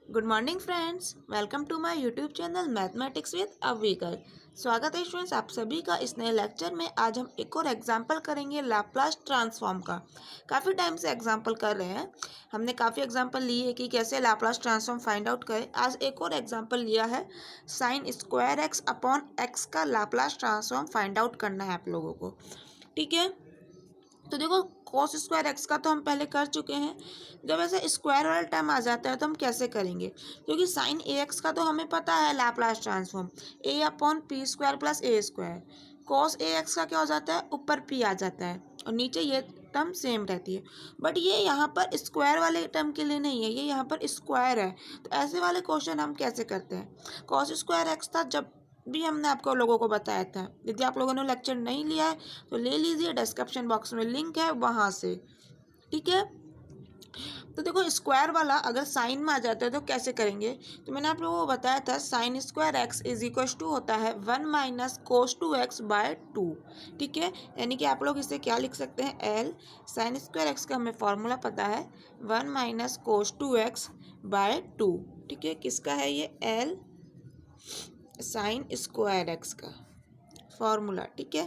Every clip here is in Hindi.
Good morning friends, welcome to my YouTube channel mathematics with Avikal. स्वागत है स्टूडेंट्स आप सभी का इस नए लेक्चर में। आज हम एक और एग्जांपल करेंगे लैप्लास ट्रांसफॉर्म का। काफ़ी टाइम से एग्जांपल कर रहे हैं, हमने काफ़ी एग्जांपल लिए कि कैसे लैप्लास ट्रांसफॉर्म फाइंड आउट करें। आज एक और एग्जांपल लिया है, sine square x upon x का लैप्लास ट्रांसफॉर्म फाइंड आउट करना है आप लोगों को। ठीक है, तो देखो कॉस स्क्वायर एक्स का तो हम पहले कर चुके हैं। जब ऐसे स्क्वायर वाला टर्म आ जाता है तो हम कैसे करेंगे, क्योंकि साइन ए एक्स का तो हमें पता है Laplace transform A upon P square plus A square. Cos A x का क्या हो जाता है, ऊपर पी आ जाता है और नीचे ये टर्म सेम रहती है। बट ये यहाँ पर स्क्वायर वाले टर्म के लिए नहीं है, ये यहाँ पर स्क्वायर है। तो ऐसे वाले क्वेश्चन हम कैसे करते हैं। कॉस स्क्वायर एक्स था जब भी हमने आपको लोगों को बताया था। यदि आप लोगों ने लेक्चर नहीं लिया है तो ले लीजिए, डिस्क्रिप्शन बॉक्स में लिंक है वहाँ से। ठीक है, तो देखो स्क्वायर वाला अगर साइन में आ जाता है तो कैसे करेंगे। तो मैंने आप लोगों को बताया था sine square x is equal to होता है 1 minus cos two x by 2। ठीक है, यानी कि आप लोग इसे क्या लिख सकते हैं, एल साइन स्क्वायर एक्स का हमें फॉर्मूला पता है 1 minus cos two x by 2। ठीक है, किसका है ये, एल साइन स्क्वायर एक्स का फॉर्मूला। ठीक है,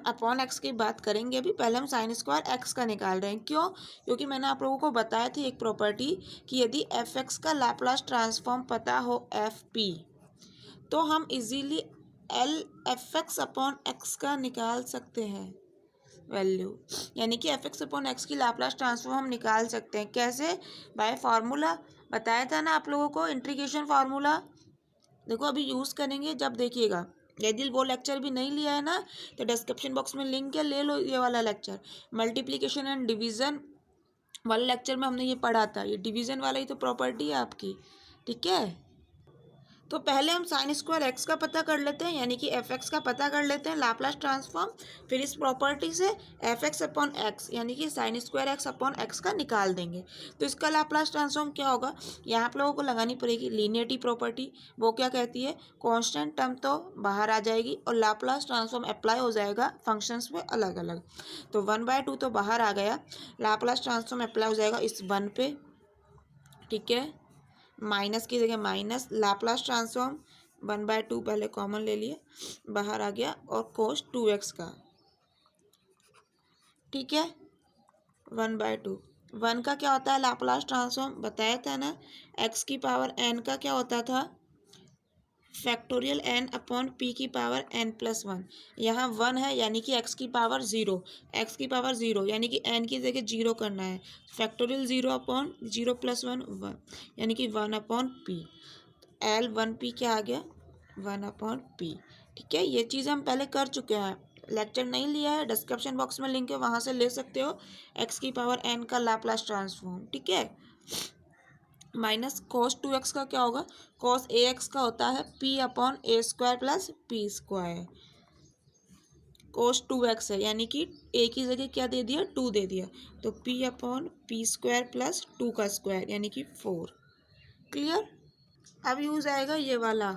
अपॉन एक्स की बात करेंगे अभी, पहले हम साइन स्क्वायर एक्स का निकाल रहे हैं। क्यों, क्योंकि मैंने आप लोगों को बताया थी एक प्रॉपर्टी कि यदि एफ एक्स का लैप्लास ट्रांसफॉर्म पता हो एफ पी तो हम easily L f x upon x का निकाल सकते हैं वैल्यू। यानी कि एफ एक्स अपॉन एक्स की लैप्लास ट्रांसफॉर्म हम निकाल सकते हैं। कैसे, बाय फार्मूला बताया था ना आप लोगों को, इंटीग्रेशन फार्मूला। देखो अभी यूज़ करेंगे जब देखिएगा। यदि वो लेक्चर भी नहीं लिया है ना तो डिस्क्रिप्शन बॉक्स में लिंक है, ले लो ये वाला लेक्चर। मल्टीप्लिकेशन एंड डिवीज़न वाले लेक्चर में हमने ये पढ़ा था, ये डिवीज़न वाला ही तो प्रॉपर्टी है आपकी। ठीक है, तो पहले हम साइन स्क्वायर एक्स का पता कर लेते हैं, यानी कि एफ एक्स का पता कर लेते हैं लैप्लास ट्रांसफॉर्म। फिर इस प्रॉपर्टी से एफ एक्स अपॉन एक्स यानी कि sign square x upon x का निकाल देंगे। तो इसका लैप्लास ट्रांसफॉर्म क्या होगा, यहाँ आप लोगों को लगानी पड़ेगी लीनियरिटी प्रॉपर्टी। वो क्या कहती है, कॉन्स्टेंट टर्म तो बाहर आ जाएगी और लैप्लास ट्रांसफॉर्म अप्लाई हो जाएगा फंक्शंस में अलग अलग। तो 1/2 तो बाहर आ गया, लैप्लास ट्रांसफॉर्म अप्लाई हो जाएगा इस 1 पे। ठीक है, माइनस की जगह माइनस, लैप्लास ट्रांसफॉर्म 1/2 पहले कॉमन ले लिए, बाहर आ गया, और कोस 2x का। ठीक है, 1/2 1 का क्या होता है लैप्लास ट्रांसफॉर्म, बताया था ना, x की पावर n का क्या होता था, फैक्टोरियल n अपॉन p की पावर n+1। यहाँ 1 है यानी कि x की पावर 0, x की पावर 0 यानी कि n की जगह 0 करना है। फैक्टोरियल 0 अपॉन 0 + 1 1 यानी कि 1 अपॉन p। एल 1p क्या आ गया, 1 अपॉन p। ठीक है, ये चीज़ हम पहले कर चुके हैं, लेक्चर नहीं लिया है, डिस्क्रिप्शन बॉक्स में लिंक है वहाँ से ले सकते हो। x की पावर n का लैप्लास ट्रांसफॉर्म। ठीक है, माइनस कॉस 2x का क्या होगा, कॉस ए एक्स का होता है p upon a square plus p square. Cos 2x है यानी कि a की जगह क्या दे दिया, 2 दे दिया, तो p upon P square plus 2 का स्क्वायर यानी कि 4। क्लियर, अब यूज आएगा ये वाला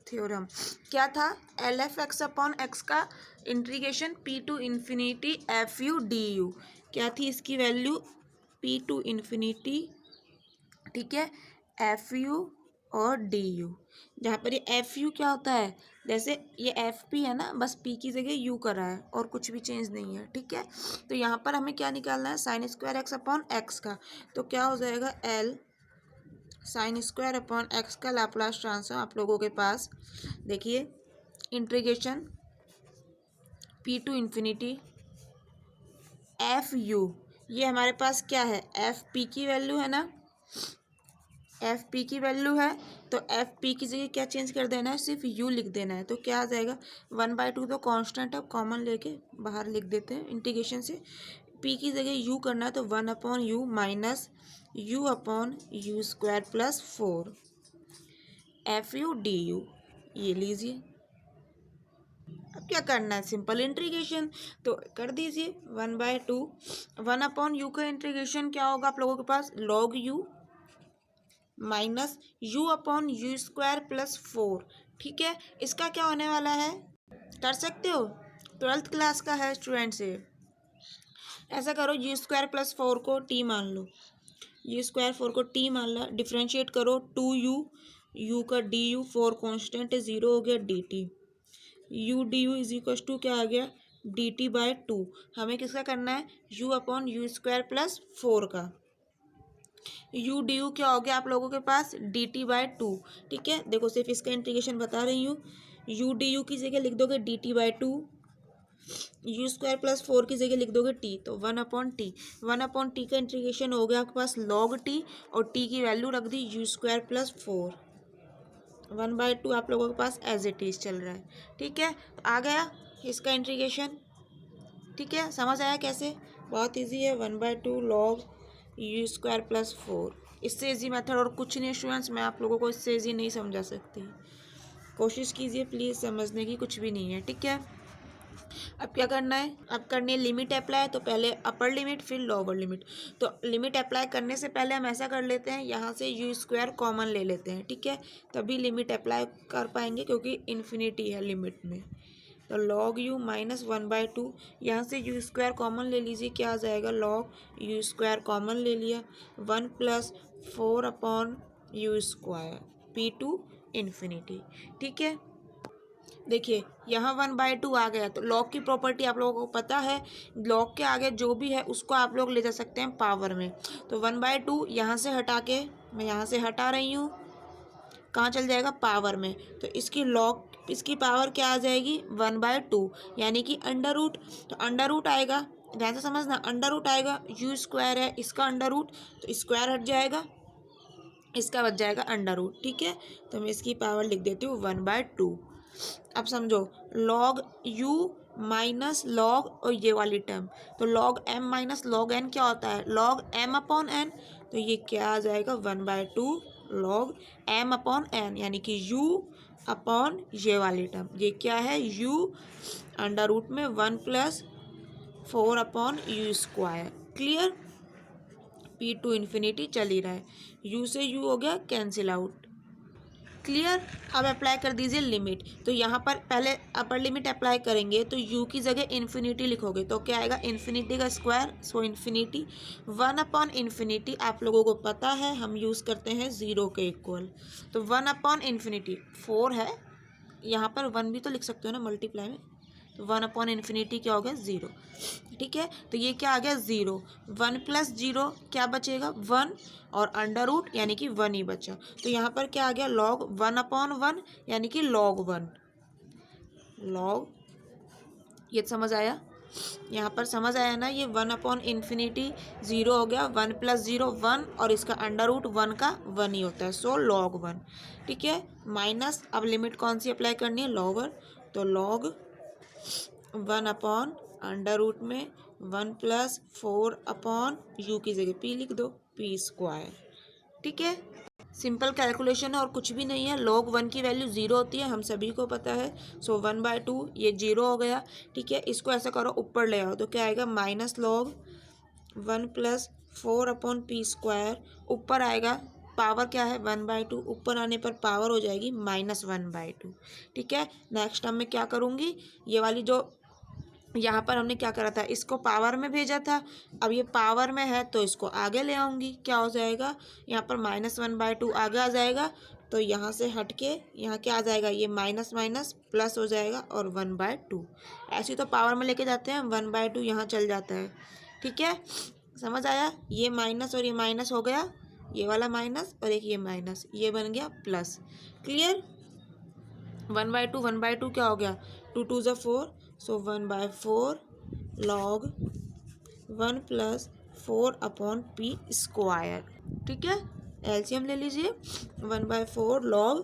थ्योरम। क्या था, L f x upon x का integration p to infinity f u d u. क्या थी इसकी वैल्यू, पी टू इन्फिनिटी। ठीक है, एफ यू और डी यू, जहाँ पर ये एफ यू क्या होता है, जैसे ये एफ पी है ना, बस पी की जगह यू करा है और कुछ भी चेंज नहीं है। ठीक है, तो यहाँ पर हमें क्या निकालना है, sine square x upon x का। तो क्या हो जाएगा, L sine square upon x का लैप्लास ट्रांसफॉर्म आप लोगों के पास देखिए, integration p to infinity f u, ये हमारे पास क्या है, एफ पी की वैल्यू है ना, एफ पी की वैल्यू है, तो एफ पी की जगह क्या चेंज कर देना है, सिर्फ यू लिख देना है। तो क्या आ जाएगा, 1/2 तो कांस्टेंट है, कॉमन लेके बाहर लिख देते हैं इंटीग्रेशन से। पी की जगह यू करना है तो 1 upon you minus u upon u square plus 4 F u d you, ये लीजिए। अब क्या करना है, सिंपल इंटीग्रेशन तो कर दीजिए, 1/2 1 अपॉन यू का इंटीग्रेशन क्या होगा आप लोगों के पास, log u minus u upon u square plus 4। ठीक है, इसका क्या होने वाला है, कर सकते हो, 12th क्लास का है स्टूडेंट से। ऐसा करो, यू स्क्वायर प्लस 4 को टी मान लो, यू स्क्वायर 4 को टी मान ला, डिफ्रेंशिएट करो 2u, u का डी यू, 4 कॉन्स्टेंट है, 0 हो गया d t, u d u is equal to क्या आ गया डी टी बाई टू। हमें किसका करना है u upon u square plus 4 का, यू डी यू क्या हो गया आप लोगों के पास डी टी बाई टू। ठीक है, देखो सिर्फ इसका इंटीग्रेशन बता रही हूँ, यू डी यू की जगह लिख दोगे D T by two, you square plus 4 की जगह लिख दोगे टी, तो 1/t, 1/t का इंटीग्रेशन हो गया आपके पास log t, और t की वैल्यू रख दी यू स्क्वायर प्लस 4, 1/2 आप लोगों के पास एज इट इज चल रहा है। ठीक है, तो आ गया इसका इंटीग्रेशन। ठीक है, समझ आया कैसे, बहुत इजी है, 1/2 log यू स्क्वायर प्लस 4। इससे इजी मेथड और कुछ नहीं स्टूडेंट्स, मैं आप लोगों को इससे इजी नहीं समझा सकती, कोशिश कीजिए प्लीज़ समझने की, कुछ भी नहीं है। ठीक है, अब क्या करना है, अब करनी है लिमिट अप्लाई, तो पहले अपर लिमिट फिर लोअर लिमिट। तो लिमिट अप्लाई करने से पहले हम ऐसा कर लेते हैं, यहाँ से यू स्क्वायर कॉमन ले लेते हैं। ठीक है, तभी लिमिट अप्लाई कर पाएंगे क्योंकि इन्फिनिटी है लिमिट में। तो log u माइनस 1/2, यहाँ से यू स्क्वायर कॉमन ले लीजिए, क्या आ जाएगा log यू स्क्वायर कॉमन ले लिया, 1 plus 4 upon u square p to infinity. ठीक है, देखिए यहाँ 1/2 आ गया, तो लॉग की प्रॉपर्टी आप लोगों को पता है, लॉग के आगे जो भी है उसको आप लोग ले जा सकते हैं पावर में। तो 1/2 यहाँ से हटा के, मैं यहाँ से हटा रही हूँ, कहाँ चल जाएगा पावर में, तो इसकी लॉग, इसकी पावर क्या आ जाएगी 1/2, यानी कि अंडर रूट। तो अंडर रूट आएगा, ध्यान से समझना, अंडर रूट आएगा, यू स्क्वायर है, इसका अंडर रूट, तो स्क्वायर हट जाएगा, इसका बच जाएगा अंडर रूट। ठीक है, तो मैं इसकी पावर लिख देती हूँ 1/2। अब समझो log u माइनस log और ये वाली टर्म, तो log m minus log n क्या होता है log m अपॉन n, तो ये क्या आ जाएगा 1/2 log m अपॉन n, यानी कि u अपॉन ये वाली टर्म, ये क्या है u अंडर रूट में 1 plus 4 upon u square. Clear, p to infinity चल ही रहा है, u से u हो गया कैंसिल आउट। क्लियर, अब अप्लाई कर दीजिए लिमिट। तो यहाँ पर पहले अपर लिमिट अप्लाई करेंगे, तो u की जगह इन्फिनिटी लिखोगे तो क्या आएगा इन्फिनिटी का स्क्वायर, सो इन्फिनिटी 1 अपॉन इन्फिनिटी, आप लोगों को पता है हम यूज़ करते हैं 0 के इक्वल, तो 1 अपॉन इन्फिनिटी 4 है, यहाँ पर 1 भी तो लिख सकते हो ना मल्टीप्लाई में, तो 1 अपॉन इन्फिनिटी क्या हो गया 0। ठीक है, तो ये क्या आ गया 0, 1 प्लस 0 क्या बचेगा 1, और अंडर रूट यानी कि 1 ही बचा, तो यहाँ पर क्या आ गया log 1 अपॉन 1, यानी कि log 1, log, ये समझ आया, यहाँ पर समझ आया ना, ये 1 अपॉन इन्फिनिटी 0 हो गया, 1 प्लस 0 1, और इसका अंडर रूट 1 का 1 ही होता है, सो log 1। ठीक है, माइनस, अब लिमिट कौन सी अप्लाई करनी है लॉगर, तो log 1 अपॉन अंडर रूट में 1 प्लस 4 अपॉन यू की जगह पी लिख दो, पी स्क्वायर। ठीक है, सिंपल कैलकुलेशन है और कुछ भी नहीं है, log 1 की वैल्यू 0 होती है, हम सभी को पता है, सो 1/2 ये 0 हो गया। ठीक है, इसको ऐसा करो ऊपर ले आओ, तो क्या आएगा minus log 1 plus 4 upon P square, ऊपर आएगा पावर क्या है 1/2, ऊपर आने पर पावर हो जाएगी -1/2। ठीक है, नेक्स्ट टाइम मैं क्या करूँगी, ये वाली जो यहाँ पर हमने क्या करा था, इसको पावर में भेजा था, अब ये पावर में है तो इसको आगे ले आऊँगी, क्या हो जाएगा यहाँ पर -1/2 आगे आ जाएगा, तो यहाँ से हट के यहाँ क्या आ जाएगा, ये माइनस माइनस प्लस हो जाएगा और 1/2, ऐसे तो पावर में लेके जाते हैं 1/2 यहाँ चल जाता है। ठीक है, समझ आया, ये माइनस और ये माइनस हो गया, ये वाला माइनस और एक ये माइनस, ये बन गया प्लस। क्लियर, 1/2 क्या हो गया 2 2 ज़ा 4, सो 1/4 log 1 plus 4 upon P square. ठीक है, एलसीएम ले लीजिए, 1/4 log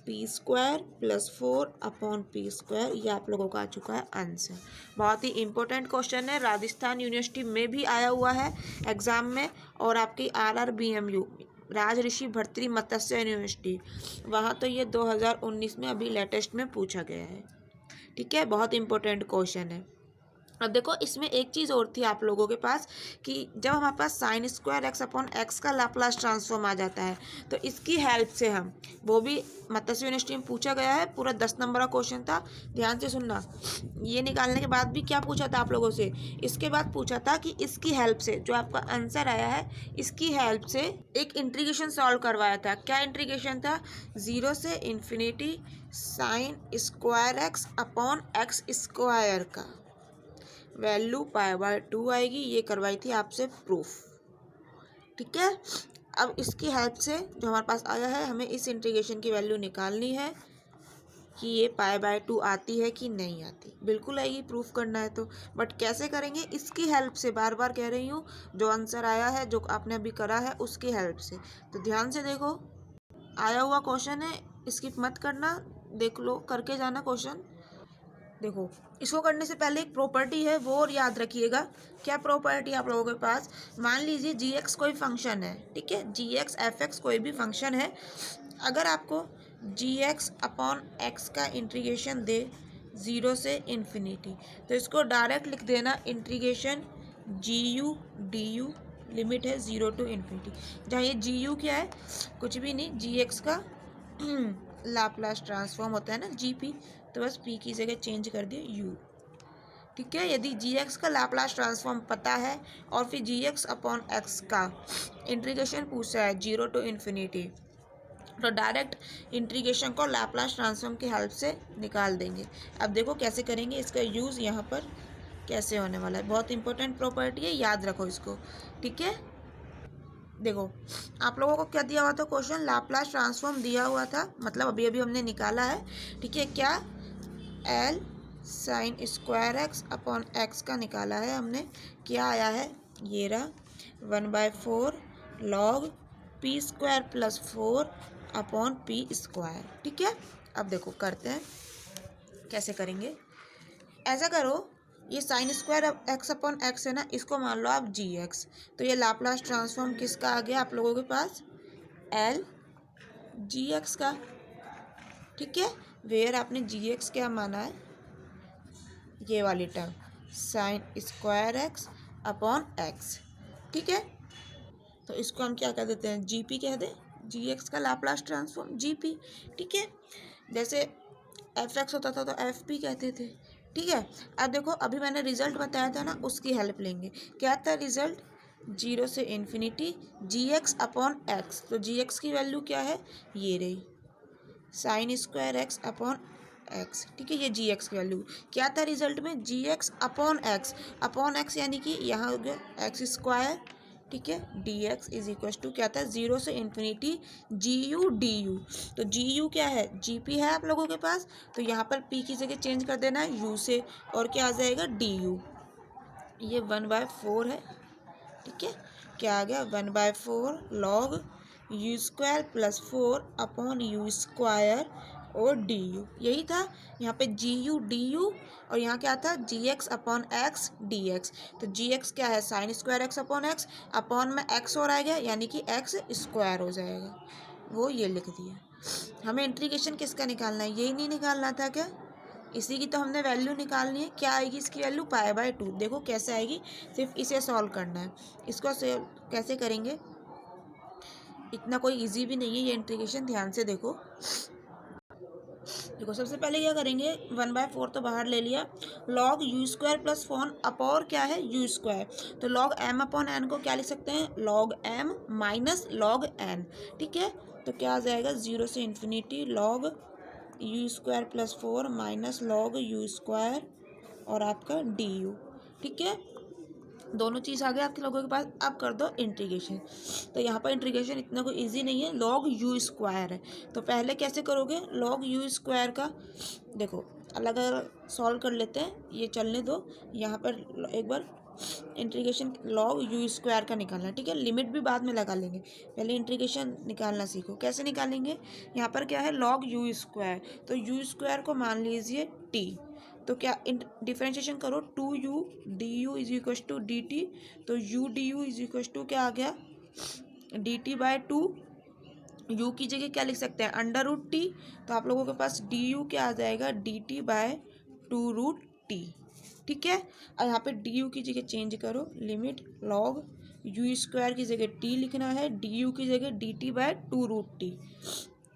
P square plus 4 upon P square, ये आप लोगों का आ चुका है आंसर। बहुत ही इंपॉर्टेंट क्वेश्चन है, राजस्थान यूनिवर्सिटी में भी आया हुआ है एग्ज़ाम में, और आपकी RRBMU राज ऋषि भर्तृ मत्स्य यूनिवर्सिटी, वहाँ तो ये 2019 में अभी लेटेस्ट में पूछा गया है। ठीक है, बहुत इंपॉर्टेंट क्वेश्चन है। अब देखो इसमें एक चीज़ और थी आप लोगों के पास कि जब हमारे पास sine square x upon x का लाप्लास ट्रांसफॉर्म आ जाता है तो इसकी हेल्प से हम, वो भी मत्स्य यूनिवर्सिटी में पूछा गया है, पूरा 10 नंबर का क्वेश्चन था, ध्यान से सुनना। ये निकालने के बाद भी क्या पूछा था आप लोगों से, इसके बाद पूछा था कि इसकी हेल्प से जो आपका आंसर आया है, इसकी हेल्प से एक इंटीग्रेशन सॉल्व करवाया था। क्या इंटीग्रेशन था? 0 से infinity sign square x upon x square का वैल्यू पाई/2 आएगी, ये करवाई थी आपसे प्रूफ। ठीक है, अब इसकी हेल्प से जो हमारे पास आया है, हमें इस इंटीग्रेशन की वैल्यू निकालनी है कि ये पाई/2 आती है कि नहीं आती। बिल्कुल आएगी, प्रूफ करना है तो, बट कैसे करेंगे? इसकी हेल्प से, बार बार कह रही हूँ, जो आंसर आया है, जो आपने अभी करा है, उसकी हेल्प से। तो ध्यान से देखो, आया हुआ क्वेश्चन है, स्किप मत करना, देख लो, करके जाना क्वेश्चन। देखो, इसको करने से पहले एक प्रॉपर्टी है, वो और याद रखिएगा। क्या प्रॉपर्टी आप लोगों के पास? मान लीजिए जी एक्स कोई फंक्शन है, ठीक है, जी एक्स एफ एक्स कोई भी फंक्शन है। अगर आपको जी एक्स अपॉन एक्स का इंटीग्रेशन दे 0 से इन्फिनिटी, तो इसको डायरेक्ट लिख देना integration g u d u, limit है 0 टू इन्फिनिटी। जहाँ ये जी यू क्या है? कुछ भी नहीं, जी एक्स का लाप्लास ट्रांसफॉर्म होता है ना, जी पी, तो बस पी की जगह चेंज कर दिए यू। ठीक है, यदि जी एक्स का लाप्लास ट्रांसफॉर्म पता है और फिर जी एक्स अपॉन एक्स का इंटीग्रेशन पूछा है 0 टू इन्फिनिटी, तो डायरेक्ट इंटीग्रेशन को लाप्लास ट्रांसफॉर्म की हेल्प से निकाल देंगे। अब देखो कैसे करेंगे, इसका यूज़ यहाँ पर कैसे होने वाला है। बहुत इंपॉर्टेंट प्रॉपर्टी है, याद रखो इसको। ठीक है, देखो आप लोगों को क्या दिया हुआ था क्वेश्चन? लाप्लास ट्रांसफॉर्म दिया हुआ था, मतलब अभी अभी हमने निकाला है। ठीक है, क्या? L sine square x upon x का निकाला है हमने। क्या आया है? ये रहा 1/4 log P square plus 4 upon P square. ठीक है, अब देखो करते हैं कैसे करेंगे। ऐसा करो, ये sign square x upon x है ना, इसको मान लो आप जी एक्स, तो ये लाप्लास ट्रांसफॉर्म किसका आ गया आप लोगों के पास? एल जी एक्स का। ठीक है, वेयर आपने जी एक्स क्या माना है? ये वाली term sign square x upon x. ठीक है, तो इसको हम क्या कह देते हैं? जी पी कह दें, जी एक्स का लाप्लास ट्रांसफॉर्म जी पी। ठीक है, जैसे एफ एक्स होता था तो एफ पी कहते थे। ठीक है, अब देखो अभी मैंने रिजल्ट बताया था ना, उसकी हेल्प लेंगे। क्या था रिजल्ट? 0 से इन्फिनिटी जी एक्स अपॉन एक्स, तो जी एक्स की वैल्यू क्या है? ये रही sign square x upon x. ठीक है, ये जी एक्स की वैल्यू क्या था रिजल्ट में? G x upon x, upon x यानी कि यहाँ हो गया एक्स स्क्वायर। ठीक है, d x is equal to क्या था? 0 से infinity g u d u. तो जी यू क्या है? जी पी है आप लोगों के पास, तो यहाँ पर पी की जगह चेंज कर देना है यू से, और क्या आ जाएगा? D you. ये 1/4 है। ठीक है, क्या आ गया? 1/4 log u square plus 4 upon u square और डी यू। यही था यहाँ पे जी यू डी यू, और यहाँ क्या था? G x upon x d x. तो जी एक्स क्या है? Sine square x upon x, upon में एक्स और आ गया यानी कि एक्स स्क्वायर हो जाएगा, वो ये लिख दिया। हमें इंटीग्रेशन किसका निकालना है? यही नहीं निकालना था क्या? इसी की तो हमने वैल्यू निकालनी है। क्या आएगी इसकी वैल्यू? पाई/2। देखो कैसे आएगी, सिर्फ इसे सॉल्व करना है। इसको कैसे करेंगे? इतना कोई इजी भी नहीं है ये इंटीग्रेशन, ध्यान से देखो। देखो सबसे पहले क्या करेंगे, 1/4 तो बाहर ले लिया, log u square plus 4 upon क्या है? U square. तो लॉग एम अपॉन एन को क्या लिख सकते हैं? Log m minus log n. ठीक है, तो क्या आ जाएगा? 0 से infinity log u square plus 4 minus log u square और आपका डी यू। ठीक है, दोनों चीज़ आ गए आपके लोगों के पास। अब कर दो इंटीग्रेशन। तो यहाँ पर इंटीग्रेशन इतना कोई इजी नहीं है, लॉग यू स्क्वायर है। तो पहले कैसे करोगे लॉग यू स्क्वायर का? देखो अलग अलग सॉल्व कर लेते हैं, ये चलने दो। यहाँ पर एक बार इंटीग्रेशन लॉग यू स्क्वायर का निकालना है। ठीक है, लिमिट भी बाद में लगा लेंगे, पहले इंटीग्रेशन निकालना सीखो। कैसे निकालेंगे? यहाँ पर क्या है? लॉग यू स्क्वायर, तो यू स्क्वायर को मान लीजिए टी, तो क्या डिफ्रेंशिएशन करो, 2u d u is equal to d t. तो u d u is equal to क्या आ गया? D t bye 2। यू की जगह क्या लिख सकते हैं? √t। तो आप लोगों के पास डी यू क्या आ जाएगा? D t by 2√t। ठीक है। और यहाँ पे डी यू की जगह चेंज करो, लिमिट लॉग यू स्क्वायर की जगह टी लिखना है, डी यू की जगह d t by two root t,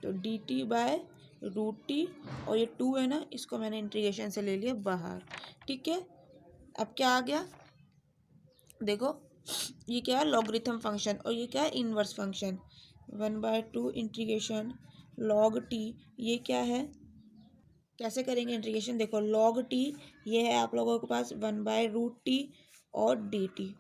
तो d t by root t, और ये टू है ना, इसको मैंने इंटीग्रेशन से ले लिया बाहर। ठीक है, अब क्या आ गया देखो, ये क्या है लॉगरिथम फंक्शन, और ये क्या है inverse function. 1/2 integration log T, ये क्या है, कैसे करेंगे इंटीग्रेशन, देखो लॉग टी ये है आप लोगों के पास 1/√t और डी टी।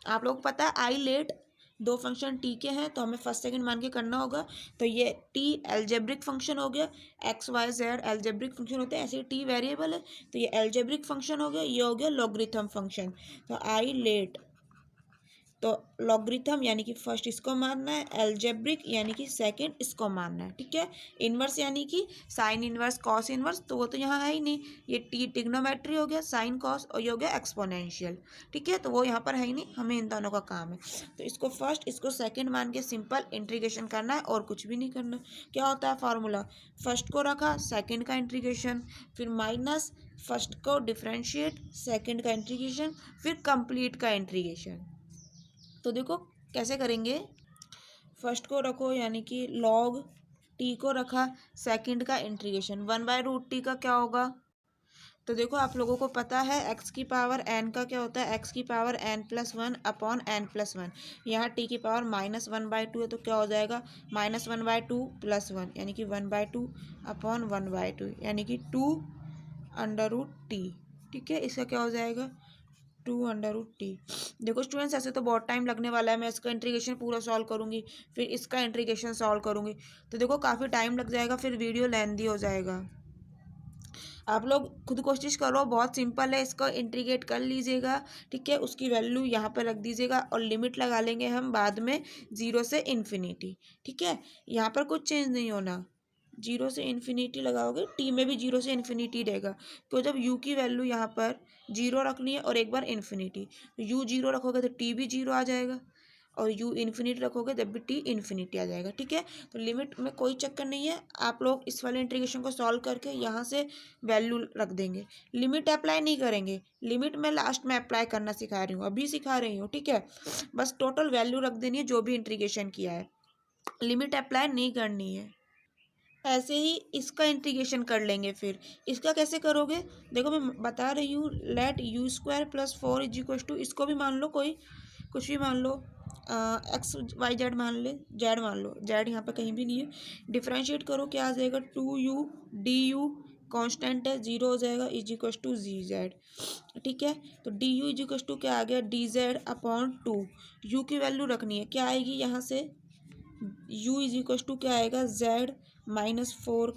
आप लोगों को पता है आई लेट दो फंक्शन टी के हैं, तो हमें फर्स्ट सेकंड मान के करना होगा। तो ये टी एल्जेब्रिक फंक्शन हो गया, x y z algebraic function होते हैं, ऐसे टी वेरिएबल है, तो ये एल्जेब्रिक फंक्शन हो गया, ये हो गया लॉगरिथम फंक्शन। तो आई लेट, तो लॉगरिथम यानी कि फर्स्ट इसको मानना है, एल्जेब्रिक यानी कि सेकंड इसको मानना है। ठीक है, इनवर्स यानी कि साइन इनवर्स कॉस इनवर्स, तो वो तो यहाँ है ही नहीं, ये टी टिग्नोमेट्री हो गया, साइन कॉस, और ये हो गया एक्सपोनेंशियल। ठीक है, तो वो यहाँ पर है ही नहीं, हमें इन दोनों का काम है। तो इसको फर्स्ट इसको सेकेंड मान के सिंपल इंटीग्रेशन करना है, और कुछ भी नहीं करना। क्या होता है फॉर्मूला, फर्स्ट को रखा सेकेंड का इंटीग्रेशन, फिर माइनस फर्स्ट को डिफ्रेंशिएट सेकेंड का इंटीग्रेशन, फिर कंप्लीट का इंटीग्रेशन। तो देखो कैसे करेंगे, फर्स्ट को रखो यानी कि लॉग टी को रखा, सेकंड का इंटीग्रेशन 1/√t का क्या होगा, तो देखो आप लोगों को पता है एक्स की पावर एन का क्या होता है, एक्स की पावर n+1 अपॉन n+1, यहाँ टी की पावर -1/2 है, तो क्या हो जाएगा -1/2 +1 यानी कि 1/2 अपॉन 1/2 यानी कि 2√t। ठीक है, इसका क्या हो जाएगा 2√t। देखो स्टूडेंट्स ऐसे तो बहुत टाइम लगने वाला है, मैं इसका इंटीग्रेशन पूरा सॉल्व करूंगी, फिर इसका इंटीग्रेशन सॉल्व करूंगी, तो देखो काफ़ी टाइम लग जाएगा, फिर वीडियो लेंथी हो जाएगा। आप लोग खुद कोशिश करो, बहुत सिंपल है, इसको इंटीग्रेट कर लीजिएगा। ठीक है, उसकी वैल्यू यहाँ पर रख दीजिएगा, और लिमिट लगा लेंगे हम बाद में 0 से इन्फिनिटी। ठीक है, यहाँ पर कुछ चेंज नहीं होना, 0 से इन्फिनिटी लगाओगे, टी में भी 0 से इन्फिनिटी रहेगा, तो जब यू की वैल्यू यहाँ पर 0 रखनी है और एक बार इन्फिनिटी, तो यू 0 रखोगे तो टी भी 0 आ जाएगा, और यू इन्फिनिटी रखोगे तब भी टी इन्फिनिटी आ जाएगा। ठीक है, तो लिमिट में कोई चक्कर नहीं है, आप लोग इस वाले इंटीग्रेशन को सॉल्व करके यहाँ से वैल्यू रख देंगे, लिमिट अप्लाई नहीं करेंगे, लिमिट मैं लास्ट में अप्लाई करना सिखा रही हूँ, अभी सिखा रही हूँ। ठीक है, बस टोटल वैल्यू रख देनी है जो भी इंटीग्रेशन किया है, लिमिट अप्लाई नहीं करनी है। ऐसे ही इसका इंटीग्रेशन कर लेंगे, फिर इसका कैसे करोगे, देखो मैं बता रही हूँ, let u square plus 4 is equal to, इसको भी मान लो, कोई कुछ भी मान लो, एक्स वाई जेड मान ले, जेड मान लो, जेड यहाँ पे कहीं भी नहीं है, डिफ्रेंशिएट करो क्या आ जाएगा 2u डी यू कॉन्स्टेंट है 0 हो जाएगा is equal to g z. ठीक है, तो d u is equal to क्या आ गया डी जेड अपॉन 2, यू की वैल्यू रखनी है, क्या आएगी यहाँ से u इज इक्वल टू क्या आएगा z-4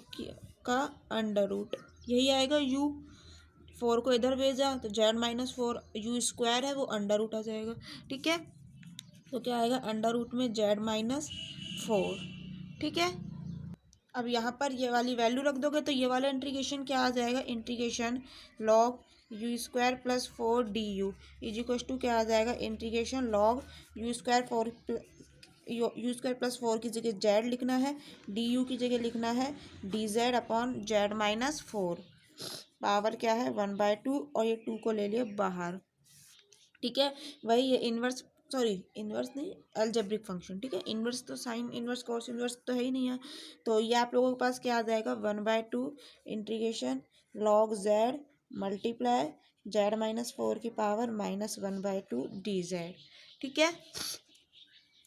का अंडर रूट, यही आएगा u, 4 को इधर भेजा तो z-4, यू स्क्वायर है वो अंडर रूट आ जाएगा। ठीक है, तो क्या आएगा अंडर रूट में z-4। ठीक है, अब यहाँ पर ये वाली वैल्यू रख दोगे तो ये वाला इंटीग्रेशन क्या आ जाएगा, integration log u square plus 4 d u is equal to क्या आ जाएगा, integration log u square 4 u square plus 4 की जगह जेड लिखना है, डी यू की जगह लिखना है D z upon z-4, power क्या है 1/2, और ये 2 को ले लिया बाहर। ठीक है, वही ये इन्वर्स, सॉरी इन्वर्स नहीं अलजेब्रिक फंक्शन। ठीक है, इन्वर्स तो साइन इन्वर्स कॉस इन्वर्स तो है ही नहीं है, तो ये आप लोगों के पास क्या आ जाएगा 1/2 integration log Z multiply z-4 की पावर -1/2 डी जेड। ठीक है,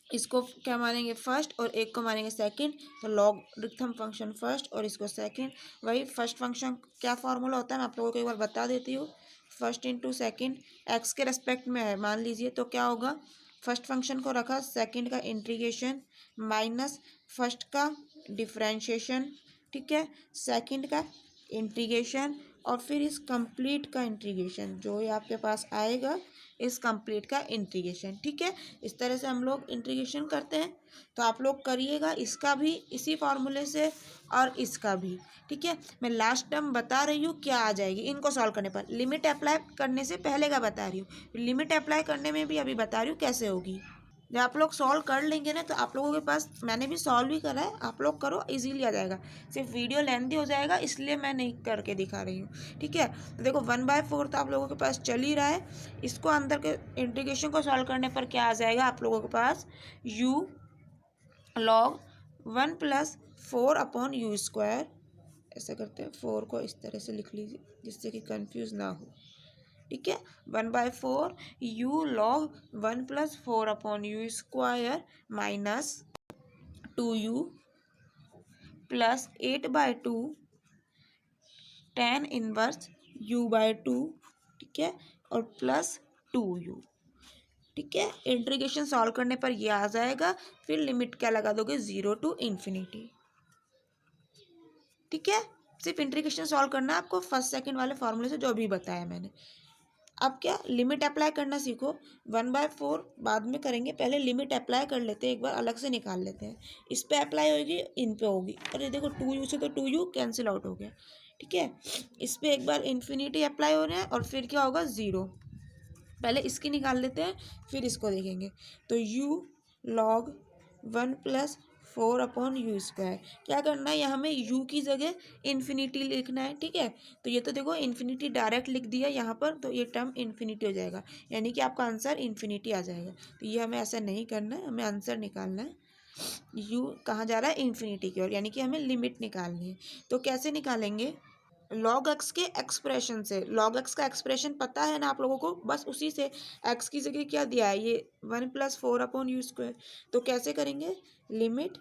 इसको क्या मानेंगे फर्स्ट और एक को मानेंगे सेकंड, तो लॉगरिथम फंक्शन फर्स्ट और इसको सेकंड। वही फर्स्ट फंक्शन क्या फार्मूला होता है मैं आप लोगों को एक बार बता देती हूँ, फर्स्ट इंटू सेकेंड, एक्स के रेस्पेक्ट में है मान लीजिए, तो क्या होगा फर्स्ट फंक्शन को रखा, सेकंड का इंटीग्रेशन माइनस फर्स्ट का डिफ्रेंशिएशन। ठीक है, सेकंड का इंटीग्रेशन, और फिर इस कंप्लीट का इंटीग्रेशन, जो ये आपके पास आएगा इस कंप्लीट का इंटीग्रेशन। ठीक है, इस तरह से हम लोग इंटीग्रेशन करते हैं, तो आप लोग करिएगा इसका भी इसी फार्मूले से और इसका भी। ठीक है, मैं लास्ट टर्म बता रही हूँ क्या आ जाएगी इनको सॉल्व करने पर, लिमिट अप्लाई करने से पहले का बता रही हूँ, लिमिट अप्लाई करने में भी अभी बता रही हूँ कैसे होगी। जब आप लोग सॉल्व कर लेंगे ना तो आप लोगों के पास, मैंने भी सॉल्व ही करा है, आप लोग करो, इजीली आ जाएगा। सिर्फ वीडियो लेंथी हो जाएगा इसलिए मैं नहीं करके दिखा रही हूँ, ठीक है। तो देखो 1/4 तो आप लोगों के पास चल ही रहा है, इसको अंदर के इंटीग्रेशन को सॉल्व करने पर क्या आ जाएगा आप लोगों के पास, u log 1 + 4/u²। ऐसा करते हैं, 4 को इस तरह से लिख लीजिए जिससे कि कंफ्यूज ना हो, ठीक है। 1/4 u log 1 + 4/u² minus 2u plus 8/2 tan inverse u/2, ठीक है, और प्लस 2u, ठीक है। इंटीग्रेशन सॉल्व करने पर ये आ जाएगा, फिर लिमिट क्या लगा दोगे, 0 to ∞, ठीक है। सिर्फ इंटीग्रेशन सॉल्व करना है आपको, फर्स्ट सेकंड वाले फॉर्मूले से जो भी बताया मैंने। अब क्या, लिमिट अप्लाई करना सीखो। 1/4 बाद में करेंगे, पहले लिमिट अप्लाई कर लेते हैं, एक बार अलग से निकाल लेते हैं। इस पे अप्लाई होगी, इन पे होगी, अरे देखो 2u से तो 2u कैंसिल आउट हो गया, ठीक है। इस पे एक बार इन्फिनिटी अप्लाई हो रहे हैं और फिर क्या होगा, 0। पहले इसकी निकाल लेते हैं फिर इसको देखेंगे। तो u log 1 + 4/u², क्या करना है, यहाँ हमें u की जगह इन्फिनिटी लिखना है, ठीक है। तो ये तो देखो इन्फिनिटी डायरेक्ट लिख दिया यहाँ पर, तो ये टर्म इन्फिनिटी हो जाएगा, यानी कि आपका आंसर इन्फिनिटी आ जाएगा। तो ये हमें ऐसा नहीं करना है, हमें आंसर निकालना है, u कहाँ जा रहा है, इन्फिनिटी की ओर, यानी कि हमें लिमिट निकालनी है। तो कैसे निकालेंगे, लॉग एक्स के एक्सप्रेशन से। लॉग एक्स का एक्सप्रेशन पता है ना आप लोगों को, बस उसी से एक्स की जगह क्या दिया है, ये 1 + 4/u²। तो कैसे करेंगे, limit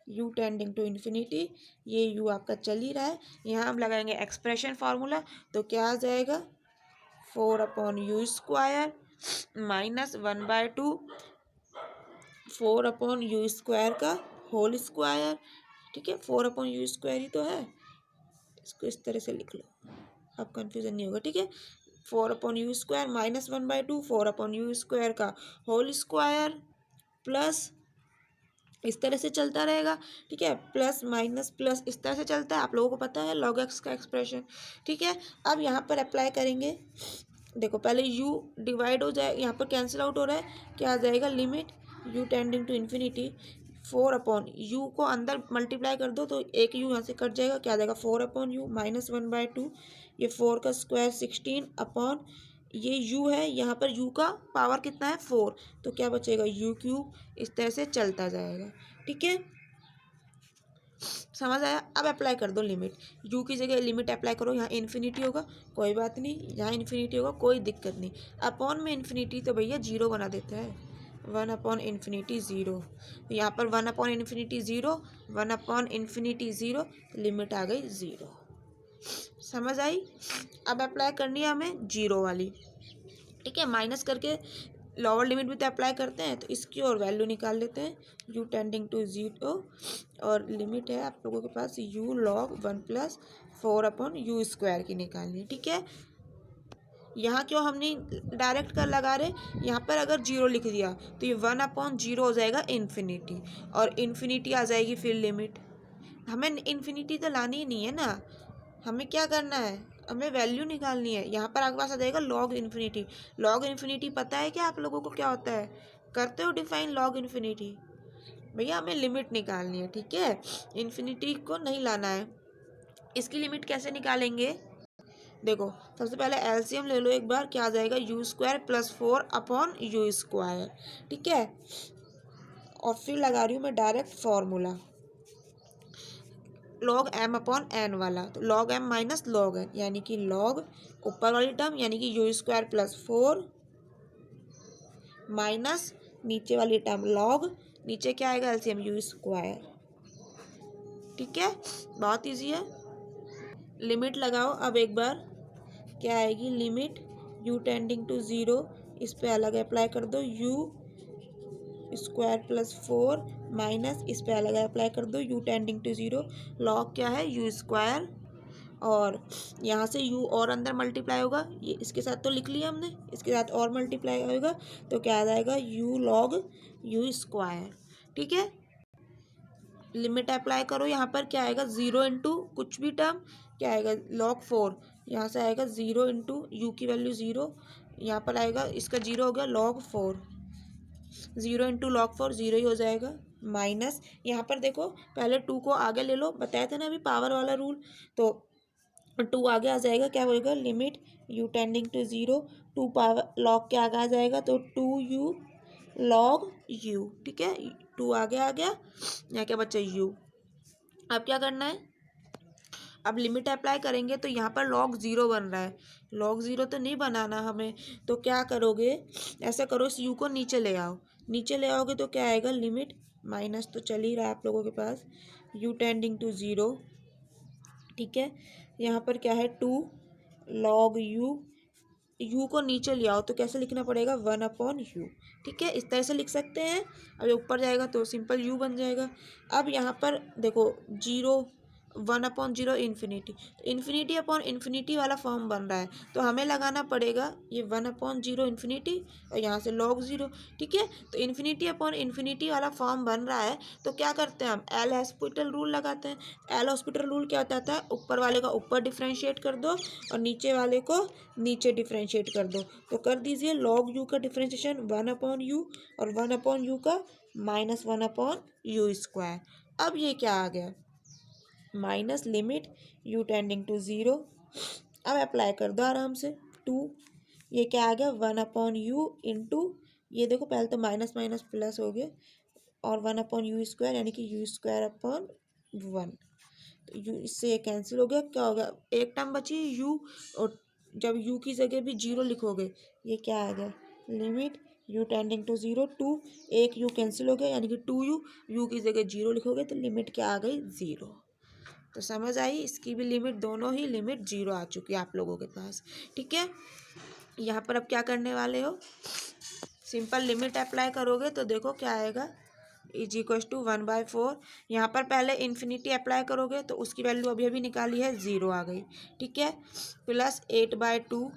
u tending to infinity, ये u आपका चल ही रहा है, यहाँ हम लगाएंगे एक्सप्रेशन फार्मूला, तो क्या आ जाएगा, 4/u² माइनस 1/2 4/u² का होल स्क्वायर, ठीक है। 4/u² ही तो है, इसको इस तरह से लिख लो, अब कंफ्यूजन नहीं होगा, ठीक है। 4/u² माइनस 1/2 4/u² का होल स्क्वायर प्लस, इस तरह से चलता रहेगा, ठीक है, प्लस माइनस प्लस इस तरह से चलता है, आप लोगों को पता है लॉग एक्स का एक्सप्रेशन, ठीक है। अब यहाँ पर अप्लाई करेंगे, देखो पहले u डिवाइड हो जाए, यहाँ पर कैंसिल आउट हो रहा है, क्या आ जाएगा, limit u tending to infinity 4/u को अंदर मल्टीप्लाई कर दो तो एक u यहाँ से कट जाएगा, क्या आ जाएगा, 4/u माइनस 1/2, ये 4 का स्क्वायर 16 ये u है, यहाँ पर u का पावर कितना है, 4, तो क्या बचेगा, u³, इस तरह से चलता जाएगा, ठीक है। समझ आया। अब अप्लाई कर दो लिमिट, u की जगह लिमिट अप्लाई करो, यहाँ इन्फिनिटी होगा, कोई बात नहीं, यहाँ इन्फिनिटी होगा, कोई दिक्कत नहीं। अपॉन में इन्फिनिटी तो भैया 0 बना देता है, 1/∞ 0, तो यहाँ पर 1/∞ 0, 1/∞ 0, लिमिट आ गई 0। समझ आई। अब अप्लाई करनी है हमें 0 वाली, ठीक है, माइनस करके लोअर लिमिट भी तो अप्लाई करते हैं, तो इसकी और वैल्यू निकाल लेते हैं, u टेंडिंग टू 0, और लिमिट है आप लोगों के पास u log 1 + 4/u² की निकालनी है, ठीक है। यहाँ क्यों हमने डायरेक्ट कर लगा रहे, यहाँ पर अगर 0 लिख दिया तो ये 1/0 हो जाएगा इन्फिनिटी, और इन्फिनिटी आ जाएगी फिर लिमिट, हमें इन्फिनिटी तो लानी ही नहीं है ना, हमें क्या करना है, हमें वैल्यू निकालनी है। यहाँ पर आपके पास आ जाएगा लॉग इन्फिनिटी। लॉग इन्फिनिटी पता है क्या आप लोगों को क्या होता है, करते हो डिफाइन लॉग इन्फिनिटी, भैया हमें लिमिट निकालनी है, ठीक है, इन्फिनिटी को नहीं लाना है। इसकी लिमिट कैसे निकालेंगे, देखो सबसे पहले एलसीएम ले लो एक बार, क्या आ जाएगा, u² + 4/u², ठीक है। और फिर लगा रही हूँ मैं डायरेक्ट फॉर्मूला, log m/n वाला, तो log m minus log n, यानी कि log ऊपर वाली टर्म यानी कि u² + 4 माइनस नीचे वाली टर्म log, नीचे क्या आएगा, एलसीएम u², ठीक है, बहुत इजी है। लिमिट लगाओ अब एक बार, क्या आएगी, लिमिट u टेंडिंग टू 0, इस पे अलग अप्लाई कर दो, u² + 4 माइनस इस पे अलग अप्लाई कर दो, u टेंडिंग टू 0, लॉग क्या है, u², और यहाँ से u और अंदर मल्टीप्लाई होगा, ये इसके साथ तो लिख लिया हमने, इसके साथ और मल्टीप्लाई होगा, तो क्या आ जाएगा, u log u², ठीक है। लिमिट अप्लाई करो, यहाँ पर क्या आएगा, 0 इंटू कुछ भी टर्म, क्या आएगा, log 4, यहाँ से आएगा 0 इंटू यू की वैल्यू 0, यहाँ पर आएगा, इसका 0 हो गया log 4, 0 इंटू log 4 0 ही हो जाएगा, माइनस यहाँ पर देखो पहले 2 को आगे ले लो, बताया था ना अभी पावर वाला रूल, तो 2 आगे आ जाएगा, क्या होएगा limit u tending to 0, 2 power log के आगे आ जाएगा तो 2u log u, ठीक है, 2 आगे आ गया, यहाँ क्या बच्चा u। अब क्या करना है, अब लिमिट अप्लाई करेंगे तो यहाँ पर log 0 बन रहा है, log 0 तो नहीं बनाना हमें, तो क्या करोगे, ऐसा करो इस u को नीचे ले आओ, नीचे ले आओगे तो क्या आएगा लिमिट, माइनस तो चल ही रहा है आप लोगों के पास, u टेंडिंग टू 0, ठीक है, यहाँ पर क्या है 2 log u को नीचे ले आओ तो कैसे लिखना पड़ेगा 1/u, ठीक है, इस तरह से लिख सकते हैं। अब ऊपर जाएगा तो सिंपल u बन जाएगा। अब यहाँ पर देखो 1/0 इन्फिनिटी, तो इन्फिनिटी अपॉन इन्फिनिटी वाला फॉर्म बन रहा है, तो हमें लगाना पड़ेगा ये 1/0 इन्फिनिटी और यहाँ से log 0, ठीक है, तो इन्फिनिटी अपॉन इन्फिनिटी वाला फॉर्म बन रहा है, तो क्या करते हैं हम एल हॉस्पिटल रूल लगाते हैं। एल हॉस्पिटल रूल क्या होता है, ऊपर वाले का ऊपर डिफ्रेंशिएट कर दो और नीचे वाले को नीचे डिफ्रेंशिएट कर दो, तो कर दीजिए log u का डिफ्रेंशिएशन 1/u और 1/u का -1/u²। अब ये क्या आ गया, minus limit u tending to 0, अब अप्लाई कर दो आराम से 2, ये क्या आ गया 1/u इंटू, ये देखो पहले तो माइनस माइनस प्लस हो गया और 1/u² यानी कि u²/1, तो u इससे ये कैंसिल हो गया, क्या हो गया एक टर्म बची u, और जब u की जगह भी 0 लिखोगे ये क्या आ गया लिमिट u टेंडिंग टू 0, 2 एक u कैंसिल हो गया यानी कि 2u, u की जगह 0 लिखोगे तो लिमिट क्या आ गई 0। तो समझ आई, इसकी भी लिमिट, दोनों ही लिमिट 0 आ चुकी है आप लोगों के पास, ठीक है। यहाँ पर अब क्या करने वाले हो, सिंपल लिमिट अप्लाई करोगे तो देखो क्या आएगा इज इक्वल्स टू 1/4, यहाँ पर पहले इन्फिनिटी अप्लाई करोगे तो उसकी वैल्यू अभी अभी निकाली है 0 आ गई, ठीक है, प्लस 8/2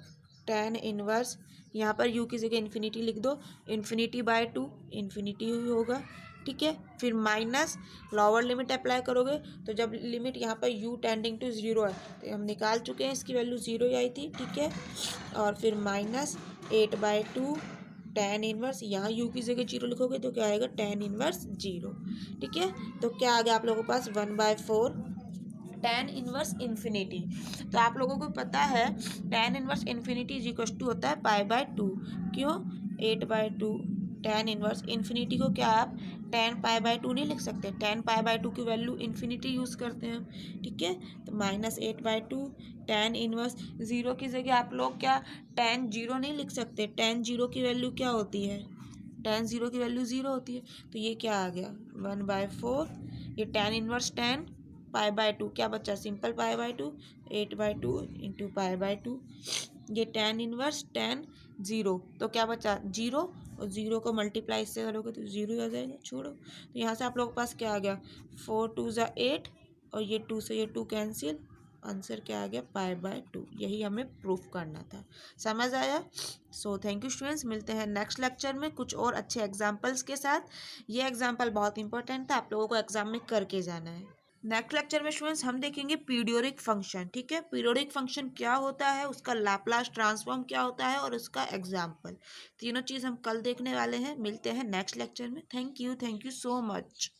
tan इनवर्स, यहाँ पर u की जगह इन्फिनिटी लिख दो, इन्फिनिटी/2 इन्फिनिटी ही होगा, ठीक है, फिर माइनस लोअर लिमिट अप्लाई करोगे तो जब लिमिट यहाँ पर u टेंडिंग टू 0 है तो हम निकाल चुके हैं, इसकी वैल्यू 0 ही आई थी, ठीक है, और फिर माइनस 8/2 tan इनवर्स, यहाँ u की जगह 0 लिखोगे तो क्या आएगा tan इनवर्स 0, ठीक है, तो क्या आ गया आप लोगों के पास 1/4 tan इनवर्स इन्फिनिटी। तो आप लोगों को पता है tan inverse infinity is equal to होता है π/2, क्यों 8/2 tan इनवर्स इन्फिनिटी को क्या आप tan π/2 नहीं लिख सकते, tan π/2 की वैल्यू इन्फिनिटी यूज़ करते हैं हम, ठीक है, तो -8/2 tan इनवर्स 0 की जगह आप लोग क्या tan 0 नहीं लिख सकते, tan 0 की वैल्यू क्या होती है, tan 0 की वैल्यू 0 होती है, तो ये क्या आ गया 1/4, ये tan इनवर्स tan π/2 क्या बचा सिंपल π/2, 8/2 इंटू π/2, ये tan इनवर्स tan 0, तो क्या बचा 0 और 0 को मल्टीप्लाई इससे करोगे तो 0 ही आ जाएगा, छोड़ो, तो यहाँ से आप लोगों के पास क्या आ गया 4 2 ज़ा 8 और ये 2 से ये 2 कैंसिल, आंसर क्या आ गया π/2, यही हमें प्रूफ करना था। समझ आया। सो थैंक यू स्टूडेंट्स, मिलते हैं नेक्स्ट लेक्चर में कुछ और अच्छे एग्जाम्पल्स के साथ। ये एग्जाम्पल बहुत इंपॉर्टेंट था, आप लोगों को एग्जाम में करके जाना है। नेक्स्ट लेक्चर में स्टूडेंट्स हम देखेंगे पीरियोडिक फंक्शन, ठीक है, पीरियोडिक फंक्शन क्या होता है, उसका लैप्लास ट्रांसफॉर्म क्या होता है और उसका एग्जाम्पल, तीनों चीज़ हम कल देखने वाले हैं। मिलते हैं नेक्स्ट लेक्चर में। Thank you so much.